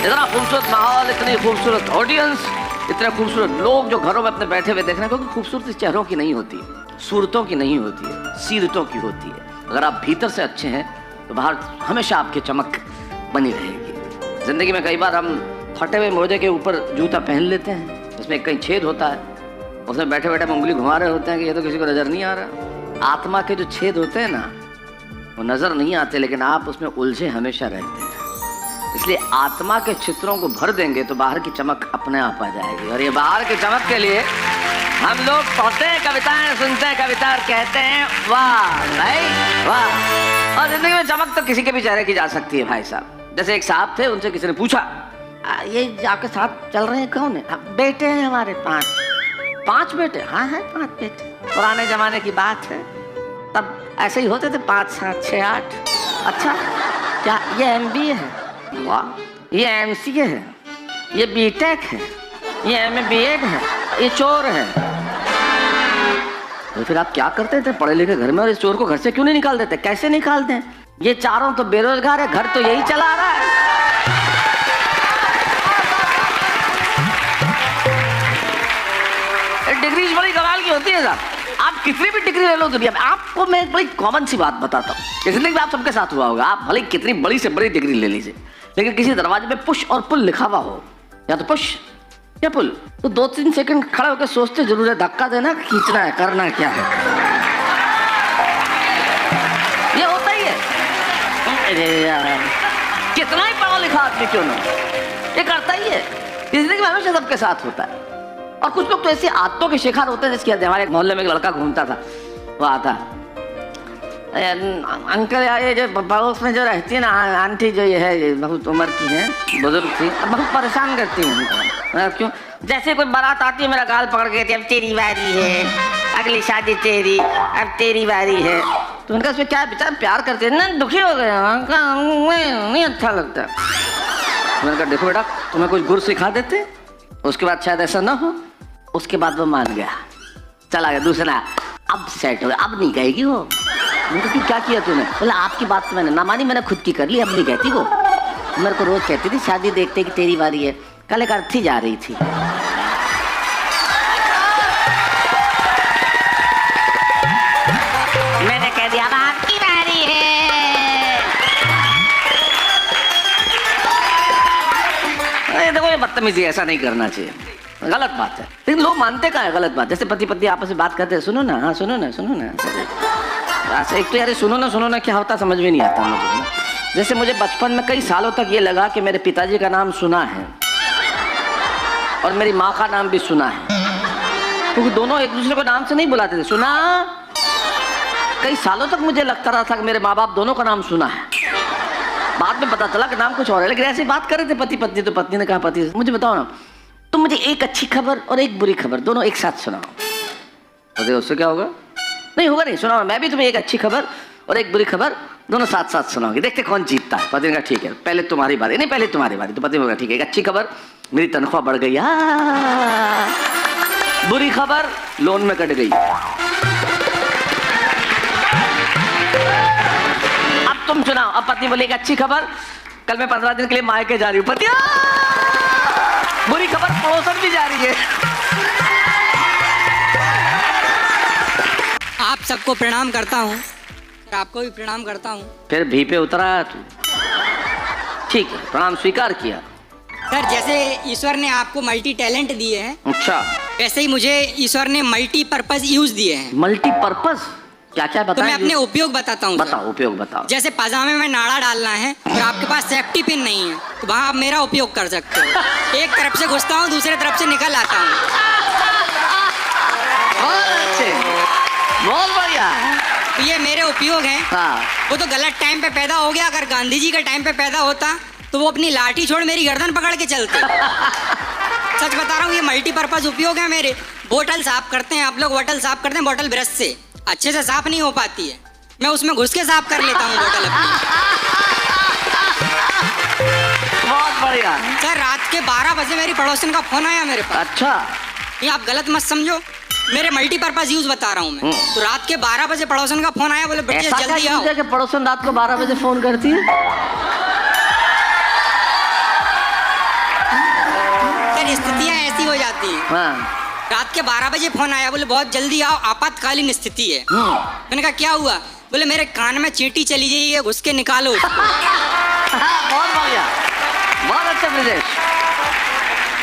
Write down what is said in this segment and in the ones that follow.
इतना खूबसूरत माहौल, इतनी खूबसूरत ऑडियंस, इतने खूबसूरत लोग जो घरों में अपने बैठे हुए देख रहे हैं, क्योंकि खूबसूरती चेहरों की नहीं होती, सूरतों की नहीं होती है, सीरतों की होती है। अगर आप भीतर से अच्छे हैं तो बाहर हमेशा आपकी चमक बनी रहेगी। जिंदगी में कई बार हम फटे हुए मोजे के ऊपर जूता पहन लेते हैं, उसमें कहीं छेद होता है, उसमें बैठे बैठे हम उंगली घुमा रहे होते हैं कि ये तो किसी को नजर नहीं आ रहा। आत्मा के जो छेद होते हैं ना, वो नजर नहीं आते, लेकिन आप उसमें उलझे हमेशा रहते हैं। इसलिए आत्मा के चित्रों को भर देंगे तो बाहर की चमक अपने आप आ जाएगी। और ये बाहर की चमक के लिए हम लोग पढ़ते हैं कविताएं, सुनते हैं कविता और कहते हैं वाह भाई वाह। और जिंदगी में चमक तो किसी के भी चेहरे की जा सकती है भाई साहब। जैसे एक साहब थे, उनसे किसी ने पूछा, ये आपके साथ चल रहे हैं कौन है? बेटे हैं हमारे 5। 5 बेटे? हाँ है 5 बेटे। पुराने जमाने की बात है, तब ऐसे ही होते थे 5, 7, 6, 8। अच्छा, क्या ये MBA है? वाह, ये MCA है, ये BTech है, ये MA-BEd है, ये चोर है। तो फिर आप क्या करते थे पढ़े लिखे घर में, और इस चोर को घर से क्यों नहीं निकाल देते? कैसे निकाल दें? ये चारों तो बेरोजगार है, घर तो यही चला रहा है। डिग्री बड़ी कमाल की होती है साहब। आप कितनी भी डिग्री ले लो दुनिया में, आपको मैं एक बड़ी कॉमन सी बात बताता हूँ, जिंदगी में आप सबके साथ हुआ होगा। आप भले कितनी बड़ी से बड़ी डिग्री ले लीजिए, लेकिन किसी दरवाजे पे पुश और पुल लिखा हुआ हो, या तो पुश या पुल, तो 2-3 सेकंड खड़े होकर सोचते जरूर है, धक्का देना, खींचना है, करना क्या है। ये होता ही है। अरे यार, कितना ही पढ़ा लिखा आदमी क्यों ना, ये करता ही है। जिंदगी में हमेशा सबके साथ होता है। और कुछ लोग तो ऐसे आदतों के शिकार होते हैं, जिसकी हमारे मोहल्ले में एक लड़का घूमता था, वो आता, अंकल यार ये जो पड़ोस में जो रहती है ना आंटी, जो ये है बहुत उम्र की है, बुजुर्ग थी, अब बहुत परेशान करती है। क्यों? जैसे कोई बारात आती है, मेरा गाल पकड़ के कहती है, अब तेरी बारी है, अगली शादी तेरी, अब तेरी बारी है। तो उनका उसमें क्या बेचारा प्यार करते हैं ना, दुखी हो गए, नहीं अच्छा लगता। मैंने कहा देखो बेटा, तुम्हें कुछ गुर सिखा देते, उसके बाद शायद ऐसा ना हो। उसके बाद वो मान गया, चला गया दूसरा, अब सेट हो गया, अब नहीं कहेगी वो। मैंने कहा क्या किया तूने? बोला आपकी बात तो मैंने ना मानी, मैंने खुद की कर ली, अब नहीं कहती वो। मेरे को रोज कहती थी शादी देखते कि तेरी बारी है, कल एक अर्थी जा रही थी, मैंने कह दिया अब आपकी बारी है। देखो ये बदतमीजी, ऐसा नहीं करना चाहिए, गलत बात है। लेकिन लोग मानते कहाँ है गलत बात? जैसे पति पत्नी आपस में बात करते हैं, सुनो ना, हाँ सुनो ना, सुनो ना। एक तो यार सुनो ना क्या होता समझ में नहीं आता मुझे। जैसे मुझे बचपन में कई सालों तक ये लगा कि मेरे पिताजी का नाम सुना है और मेरी माँ का नाम भी सुना है, क्योंकि दोनों एक दूसरे को नाम से नहीं बुलाते थे। सुना, कई सालों तक मुझे लगता रहा था कि मेरे माँ बाप दोनों का नाम सुना है। बाद में पता चला कि नाम कुछ और है, लेकिन ऐसे बात कर रहे थे पति पत्नी। तो पत्नी ने कहा पति से, मुझे बताओ ना, तुम मुझे एक अच्छी खबर और एक बुरी खबर दोनों एक साथ सुनाओ। तो उससे क्या होगा? नहीं होगा, नहीं सुनाओ, मैं भी तुम्हें एक अच्छी खबर और एक बुरी खबर दोनों साथ साथ सुनाओगे, देखते कौन जीतता है। पति ने कहा ठीक है, पहले तुम्हारी बारी। नहीं पहले तुम्हारी बारी। तो पति ने कहा ठीक है, एक अच्छी खबर, मेरी तनख्वाह बढ़ गई, बुरी खबर लोन में कट गई। अब तुम सुनाओ। अब पत्नी बोली एक अच्छी खबर, कल मैं 15 दिन के लिए मायके जा रही हूँ। पति, बुरी खबर पड़ोसन भी जा रही है। आप सबको प्रणाम करता हूँ, आपको भी प्रणाम करता हूँ। फिर भी पे उतरा तू, ठीक है, प्रणाम स्वीकार किया। सर जैसे ईश्वर ने आपको मल्टी टैलेंट दिए हैं, अच्छा, वैसे ही मुझे ईश्वर ने मल्टी पर्पज यूज दिए हैं। मल्टी पर्पज क्या क्या बताएं? तो मैं अपने उपयोग बताता हूँ। बताओ, उपयोग बताओ। जैसे पजामे में नाड़ा डालना है और आपके पास सेफ्टी पिन नहीं है, तो वहाँ आप मेरा उपयोग कर सकते हो। एक तरफ से घुसता हूँ, दूसरे तरफ से निकल आता हूँ। बहुत बढ़िया। तो ये मेरे उपयोग हैं। हाँ। वो तो गलत टाइम पे पैदा हो गया, अगर गांधी जी के टाइम पे पैदा होता तो वो अपनी लाठी छोड़ मेरी गर्दन पकड़ के चलते। सच बता रहा हूँ, ये मल्टीपर्पज उपयोग है मेरे। बोतल साफ करते हैं आप लोग, बोतल साफ करते हैं बोतल ब्रश से, अच्छे से साफ नहीं हो पाती है, मैं उसमें घुस के साफ कर लेता हूँ बोतल अपनी। बहुत बढ़िया। सर रात के 12 बजे मेरी पड़ोसन का फोन आया मेरे पास। अच्छा, ये आप गलत मत समझो, मेरे मल्टीपर्पज यूज बता रहा हूँ मैं। तो रात के 12 बजे पड़ोसन का फोन आया, बोले बेटे जल्दी आओ। कि पड़ोसन रात को 12 बजे फोन करती है? जाती हैं। हाँ। रात के 12 बजे फोन आया, बोले बहुत जल्दी आओ, आपातकालीन स्थिति है। मैंने कहा क्या हुआ? बोले मेरे कान में चींटी चली गई है, घुस के निकालो उसको। बहुत बढ़िया, बहुत अच्छा ब्रिजेश।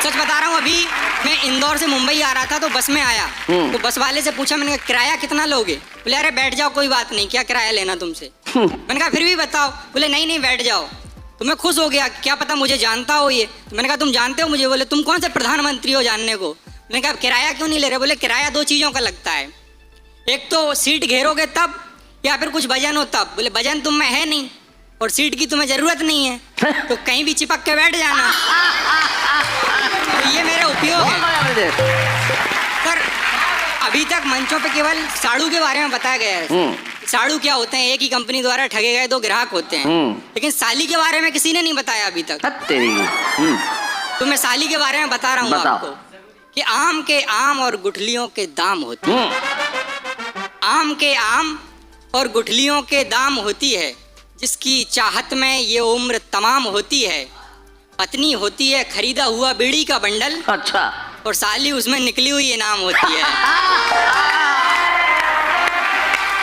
सच बता रहा हूँ, अभी मैं इंदौर से मुंबई आ रहा था तो बस में आया, तो बस वाले से पूछा, मैंने कहा किराया कितना लोगे? बोले अरे बैठ जाओ, कोई बात नहीं, क्या किराया लेना तुमसे। मैंने कहा फिर भी बताओ। बोले नहीं नहीं बैठ जाओ। तो मैं खुश हो गया, क्या पता मुझे जानता हो ये। तो मैंने कहा तुम जानते हो मुझे? बोले तुम कौन से प्रधानमंत्री हो जानने को? मैंने कहा किराया क्यों नहीं ले रहे? बोले किराया 2 चीज़ों का लगता है, एक तो सीट घेरोगे तब, या फिर कुछ वजन हो तब। बोले वजन तुम में है नहीं और सीट की तुम्हें जरूरत नहीं है, तो कहीं भी चिपक के बैठ जाना। तो ये मेरे उपयोग है। पर अभी तक मंचों पे केवल साड़ू के बारे में बताया गया है। साड़ू क्या होते हैं? एक ही कंपनी द्वारा ठगे गए 2 ग्राहक होते हैं। लेकिन साली के बारे में किसी ने नहीं बताया अभी तक। तो मैं साली के बारे में बता रहा हूँ आपको कि आम के आम और गुठलियों के दाम होते हैं। आम के आम और गुठलियों के दाम होती है, जिसकी चाहत में ये उम्र तमाम होती है। पत्नी होती है खरीदा हुआ बीड़ी का बंडल, अच्छा, और साली उसमें निकली हुई इनाम होती है।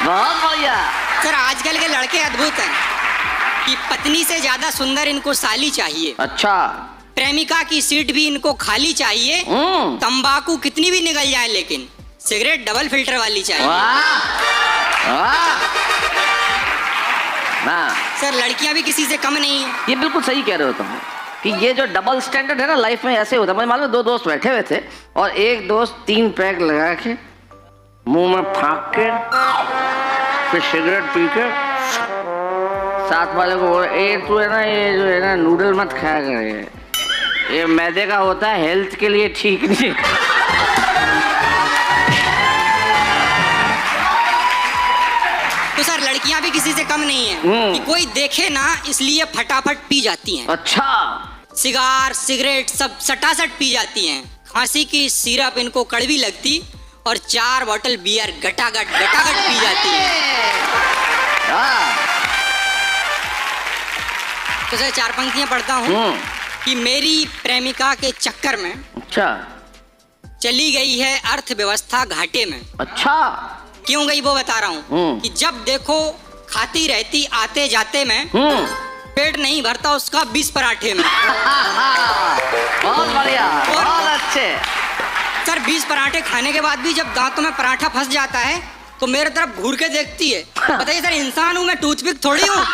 बहुत बढ़िया। सर आजकल के लड़के अद्भुत हैं कि पत्नी से ज्यादा सुंदर इनको साली चाहिए। अच्छा। प्रेमिका की सीट भी इनको खाली चाहिए। तंबाकू कितनी भी निकल जाए लेकिन सिगरेट डबल फिल्टर वाली चाहिए। सर लड़कियां भी किसी से कम नहीं है। ये बिल्कुल सही कह रहे हो तुम कि ये जो डबल स्टैंडर्ड है ना लाइफ में, ऐसे होता है। मुझे मालूम है 2 दोस्त बैठे हुए थे और एक दोस्त 3 पैक लगा के मुंह में फाँक के फिर सिगरेट पी के साथ वाले को बोले, ए तू है ना ये जो है ना नूडल मत खाया करे, ये मैदे का होता है, हेल्थ के लिए ठीक नहीं। तो सर लड़कियां भी किसी से कम नहीं है कि कोई देखे ना इसलिए फटाफट पी जाती हैं। अच्छा। सिगार सिगरेट सब सटासट पी जाती हैं। खांसी की सिरप इनको कड़वी लगती और 4 बॉटल बियर गटागट पी जाती है। तो सर 4 पंक्तियां पढ़ता हूँ कि मेरी प्रेमिका के चक्कर में अच्छा चली गई है अर्थव्यवस्था घाटे में। अच्छा, क्यों गई वो बता रहा हूँ कि जब देखो खाती रहती आते जाते में, पेट नहीं भरता उसका 20 पराठे में। बहुत बढ़िया, बहुत अच्छे। सर 20 पराठे खाने के बाद भी जब दांतों में पराठा फंस जाता है तो मेरे तरफ घूर के देखती है। बताइए सर इंसान हूँ मैं, टूथपिक थोड़ी हूँ।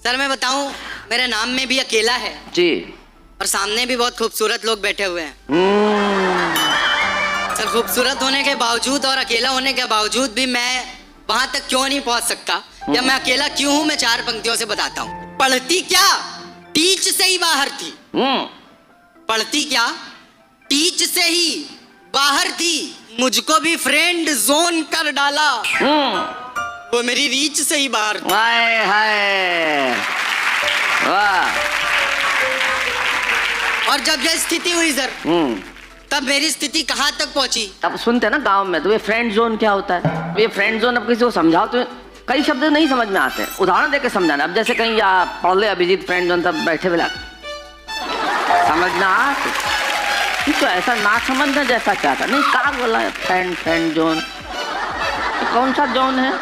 सर मैं बताऊं, मेरे नाम में भी अकेला है जी, और सामने भी बहुत खूबसूरत लोग बैठे हुए हैं। सर खूबसूरत होने के बावजूद और अकेला होने के बावजूद भी मैं वहां तक क्यों नहीं पहुंच सकता, या मैं अकेला क्यों हूं, मैं 4 पंक्तियों से बताता हूं। पढ़ती क्या टीच से ही बाहर थी। पढ़ती क्या टीच से ही बाहर थी, मुझको भी फ्रेंड जोन कर डाला, वो मेरी रीच से ही बाहर थी। हाय हाय, वाह। और जब यह स्थिति हुई सर, तब मेरी स्थिति कहाँ तक पहुंची। अब सुनते हैं ना गांव में तो ये फ्रेंड जोन क्या होता है। ये फ्रेंड जोन अब किसी को समझाओ तो कई शब्द नहीं समझ में आते, उदाहरण देके समझाना। अब जैसे कहीं या पढ़ ले अभिजीत फ्रेंड जोन, तब बैठे बिला समझना तो ऐसा ना समझना जैसा क्या था। नहीं कहा बोला है फ्रेंड जोन, तो कौन सा जोन है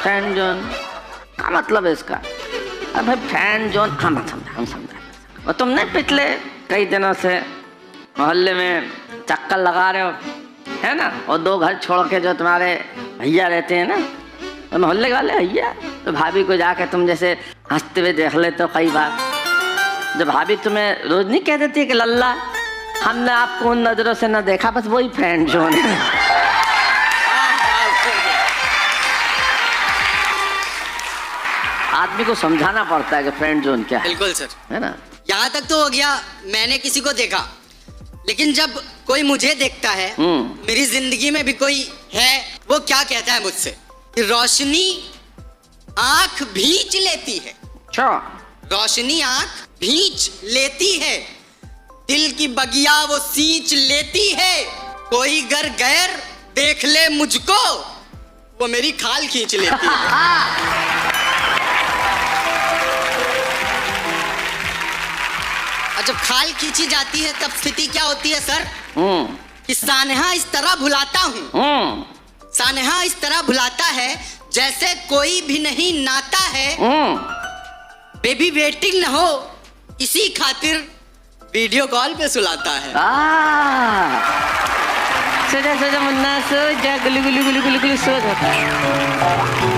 फ्रेंड जोन, क्या मतलब है इसका? अब भाई फ्रेंड जोन हम समझा। और तुम नहीं पिछले कई दिनों से मोहल्ले में चक्कर लगा रहे हो है ना, और 2 घर छोड़ के जो तुम्हारे भैया रहते हैं ना, तो मोहल्ले वाले भैया, तो भाभी को जाके तुम जैसे हंसते हुए देख लेते हो कई बार। जब भाभी तुम्हें रोज नहीं कह देती है कि लल्ला हमने आपको उन नजरों से न देखा, बस वही फ्रेंड जोन है। आदमी को समझाना पड़ता है कि फ्रेंड जोन क्या है। बिल्कुल सर, है ना। यहाँ तक तो हो गया मैंने किसी को देखा, लेकिन जब कोई मुझे देखता है, मेरी जिंदगी में भी कोई है, वो क्या कहता है मुझसे कि रोशनी आंख भींच लेती है। अच्छा, रोशनी आंख भींच लेती है, दिल की बगिया वो सींच लेती है, कोई घर गैर देख ले मुझको, वो मेरी खाल खींच लेती है। और जब खाल खींची जाती है तब स्थिति क्या होती है सर? कि सानहा इस तरह भुलाता हूँ, सानहा इस तरह भुलाता है जैसे कोई भी नहीं नाता है। बेबी वेटिंग न हो इसी खातिर वीडियो कॉल पे सुलाता है। सजा सजा मुन्ना सो जा गुलू गुलू गुलू गुलू गुलू सो जा।